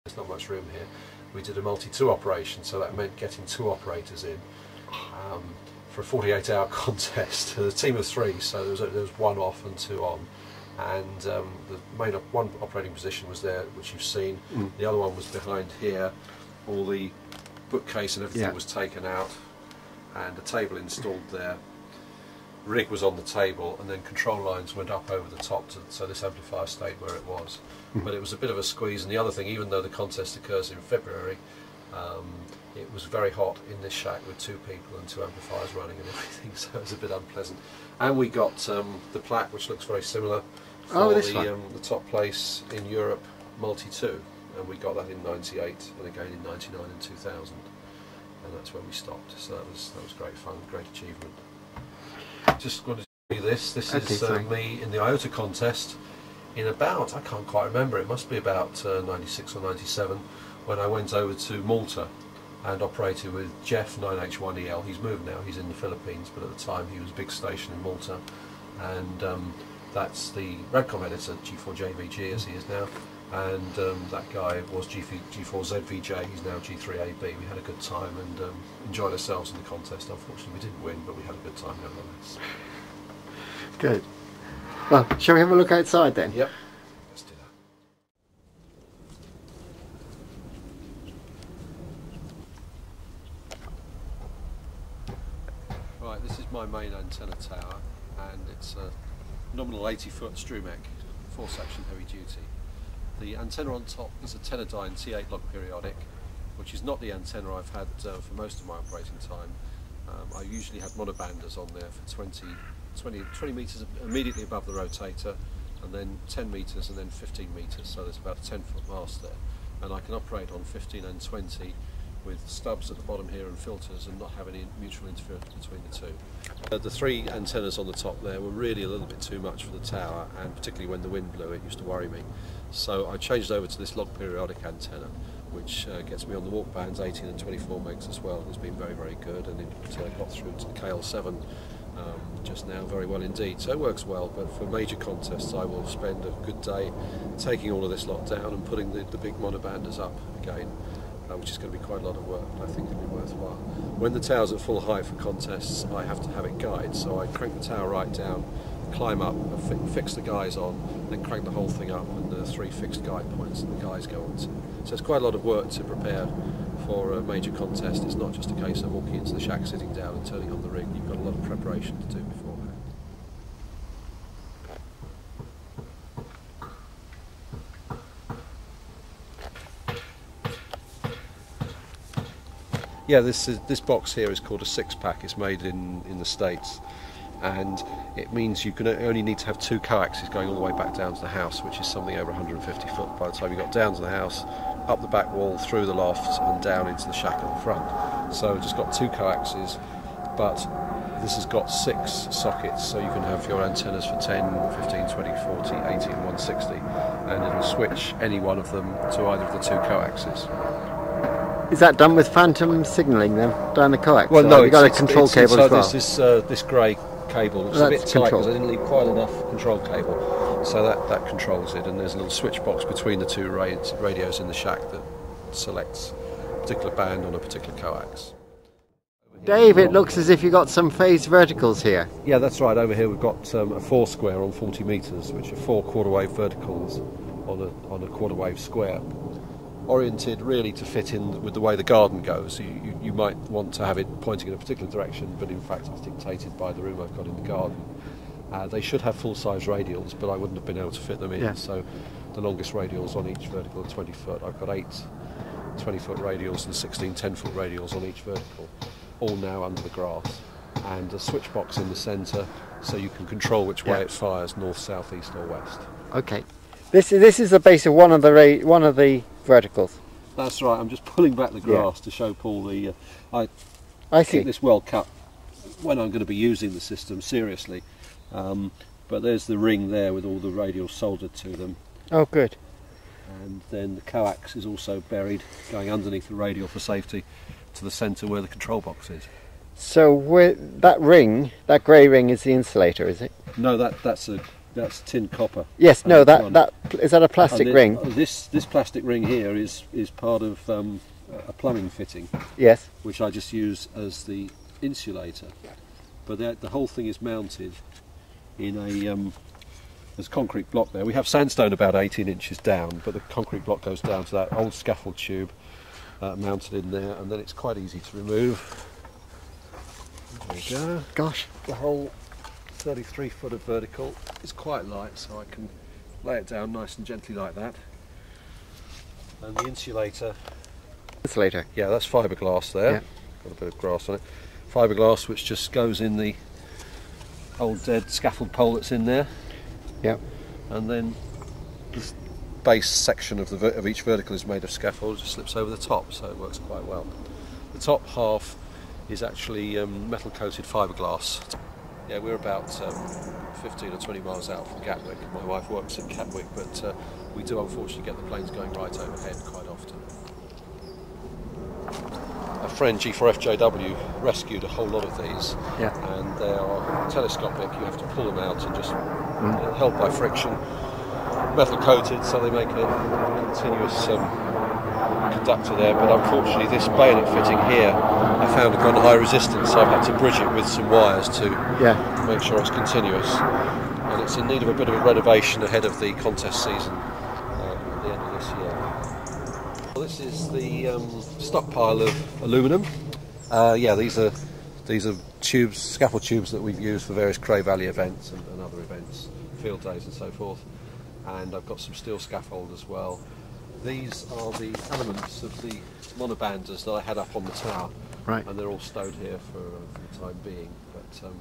There's not much room here. We did a multi-2 operation, so that meant getting 2 operators in for a 48-hour contest. A team of 3, so there was 1 off and 2 on. And the main one operating position was there, which you've seen. The other one was behind here. All the bookcase and everything was taken out, and a table installed there. Rig was on the table, and then control lines went up over the top, so this amplifier stayed where it was. But it was a bit of a squeeze. And the other thing, even though the contest occurs in February, it was very hot in this shack with 2 people and 2 amplifiers running and everything, so it was a bit unpleasant. And we got the plaque, which looks very similar, for the top place in Europe, multi-2, and we got that in '98 and again in '99 and 2000, and that's when we stopped. So that was great fun, great achievement. Just wanted to show you this. This is me in the IOTA contest in about, I can't quite remember, it must be about 96 or 97, when I went over to Malta and operated with Jeff 9H1EL. He's moved now, he's in the Philippines, but at the time he was big station in Malta, and that's the Radcom editor, G4JVG as he is now, and that guy was G4ZVJ, he's now G3AB. We had a good time and enjoyed ourselves in the contest. Unfortunately we didn't win, but we had a good time nevertheless. Good. Well, shall we have a look outside then? Yep. Let's do that. Right, this is my main antenna tower, and it's a nominal 80-foot Strumec, 4-section heavy duty. The antenna on top is a Tenadyne T8 log periodic, which is not the antenna I've had for most of my operating time. I usually had monobanders on there for 20 metres immediately above the rotator, and then 10 metres and then 15 metres, so there's about a 10-foot mast there. And I can operate on 15 and 20 with stubs at the bottom here and filters, and not have any mutual interference between the two. The 3 antennas on the top there were really a little bit too much for the tower, and particularly when the wind blew it used to worry me. So I changed over to this log periodic antenna, which gets me on the walk bands 18 and 24 megs as well. It's been very, very good, and it got through to the KL7 just now very well indeed. So it works well, but for major contests I will spend a good day taking all of this lot down and putting the big monobanders up again, which is going to be quite a lot of work, but I think it'll be worthwhile. When the tower's at full height for contests, I have to have it guide, so I crank the tower right down, climb up, fix the guys on, then crank the whole thing up, and the 3 fixed guide points that the guys go on to. So it's quite a lot of work to prepare for a major contest. It's not just a case of walking into the shack, sitting down and turning on the rig. You've got a lot of preparation to do beforehand. Yeah, this box here is called a 6-pack. It's made in the States, and it means you can only need to have 2 coaxes going all the way back down to the house, which is something over 150 foot by the time you got down to the house, up the back wall, through the loft and down into the shack at the front. So we've just got 2 coaxes, but this has got 6 sockets, so you can have your antennas for 10, 15, 20, 40, 80 and 160, and it'll switch any one of them to either of the 2 coaxes. Is that done with phantom signalling then, down the coax? Well, no, you've got a control cable as well. This grey cable, which is a bit tight because I didn't leave quite enough control cable, so that controls it, and there's a little switch box between the 2 radios in the shack that selects a particular band on a particular coax. Dave, it looks as if you've got some phased verticals here. Yeah, that's right. Over here we've got a 4 square on 40 metres, which are 4 quarter wave verticals on a quarter wave square, oriented really to fit in with the way the garden goes. You might want to have it pointing in a particular direction, but in fact it's dictated by the room I've got in the garden. They should have full-size radials, but I wouldn't have been able to fit them in, so the longest radials on each vertical are 20 foot. I've got 8 20-foot radials and 16 10-foot radials on each vertical, all now under the grass, and a switch box in the centre so you can control which way it fires, north, south, east or west. Okay. This is the base of one of the verticals. That's right. I'm just pulling back the grass to show Paul the. I keep this well cut when I'm going to be using the system seriously. But there's the ring there with all the radials soldered to them. Oh, good. And then the coax is also buried, going underneath the radial for safety, to the centre where the control box is. So that ring, that grey ring, is the insulator, is it? No, that's That's tin copper. Yes, And no, it's one. that is that a plastic ring? This plastic ring here is part of a plumbing fitting, Yes. which I just use as the insulator. But the whole thing is mounted in a there's concrete block there. We have sandstone about 18 inches down, but the concrete block goes down to that old scaffold tube mounted in there, and then it's quite easy to remove. There you go. Gosh. The whole 33 foot of vertical is quite light, so I can lay it down nice and gently like that. And the insulator, Insulator. yeah, that's fiberglass there. Yeah. Got a bit of grass on it. Fiberglass which just goes in the old dead scaffold pole that's in there. Yep. And then the base section of each vertical is made of scaffold, just slips over the top, so it works quite well. The top half is actually metal coated fiberglass. Yeah, we're about 15 or 20 miles out from Gatwick. My wife works at Gatwick, but we do unfortunately get the planes going right overhead quite often. A friend, G4FJW, rescued a whole lot of these, Yeah. and they are telescopic. You have to pull them out and just held by friction, metal coated, so they make a continuous conductor there. But unfortunately, this bayonet fitting here, I found had gone high resistance, so I've had to bridge it with some wires to make sure it's continuous. And it's in need of a bit of a renovation ahead of the contest season at the end of this year. Well, this is the stockpile of aluminium. Yeah, these are tubes, scaffold tubes that we've used for various Cray Valley events and other events, field days and so forth. And I've got some steel scaffold as well. These are the elements of the monobanders that I had up on the tower, Right. and they're all stowed here for the time being. But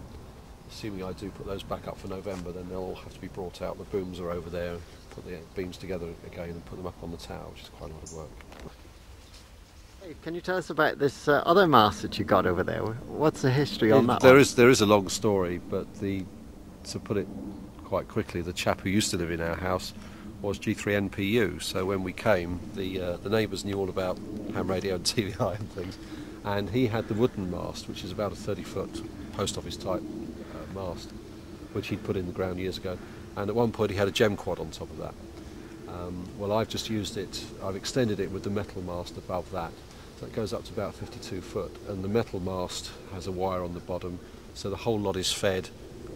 assuming I do put those back up for November, then they'll all have to be brought out. The booms are over there. Put the beams together again and put them up on the tower, which is quite a lot of work. Hey, can you tell us about this other mast that you got over there? What's the history on that? There is a long story, but to put it quite quickly, the chap who used to live in our house was G3NPU. So when we came, the neighbours knew all about ham radio and TVI and things, and he had the wooden mast, which is about a 30-foot post office type mast, which he'd put in the ground years ago. And at one point he had a gem quad on top of that. Well, I've just used it, I've extended it with the metal mast above that. So it goes up to about 52 foot, and the metal mast has a wire on the bottom, so the whole lot is fed,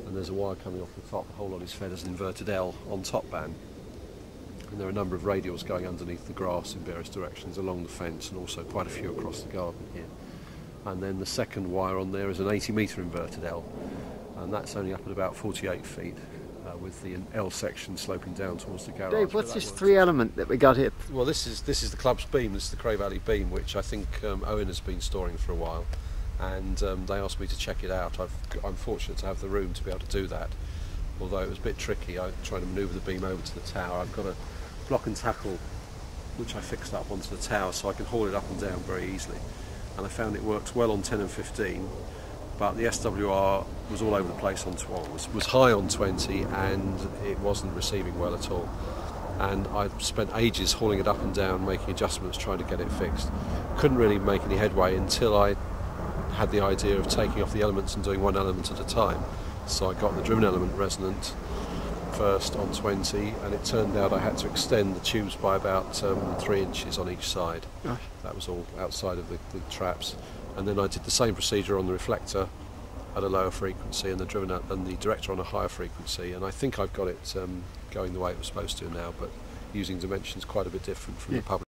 and there's a wire coming off the top. The whole lot is fed as an inverted L on top band. And there are a number of radials going underneath the grass in various directions along the fence, and also quite a few across the garden here. And then the second wire on there is an 80-metre inverted L, and that's only up at about 48 feet. With the L section sloping down towards the garage. Dave, what's this three element that we got here? Well, this is the club's beam. This is the Cray Valley beam, which I think Owen has been storing for a while, and they asked me to check it out. I'm fortunate to have the room to be able to do that, although it was a bit tricky. I tried to manoeuvre the beam over to the tower. I've got a block and tackle which I fixed up onto the tower so I can haul it up and down very easily, and I found it works well on 10 and 15. But the SWR was all over the place on 12. Was high on 20, and it wasn't receiving well at all. And I spent ages hauling it up and down, making adjustments, trying to get it fixed. Couldn't really make any headway until I had the idea of taking off the elements and doing one element at a time. So I got the driven element resonant first on 20, and it turned out I had to extend the tubes by about 3 inches on each side. Gosh. That was all outside of the traps. And then I did the same procedure on the reflector at a lower frequency, and the driven and the director on a higher frequency. And I think I've got it going the way it was supposed to now, but using dimensions quite a bit different from the public.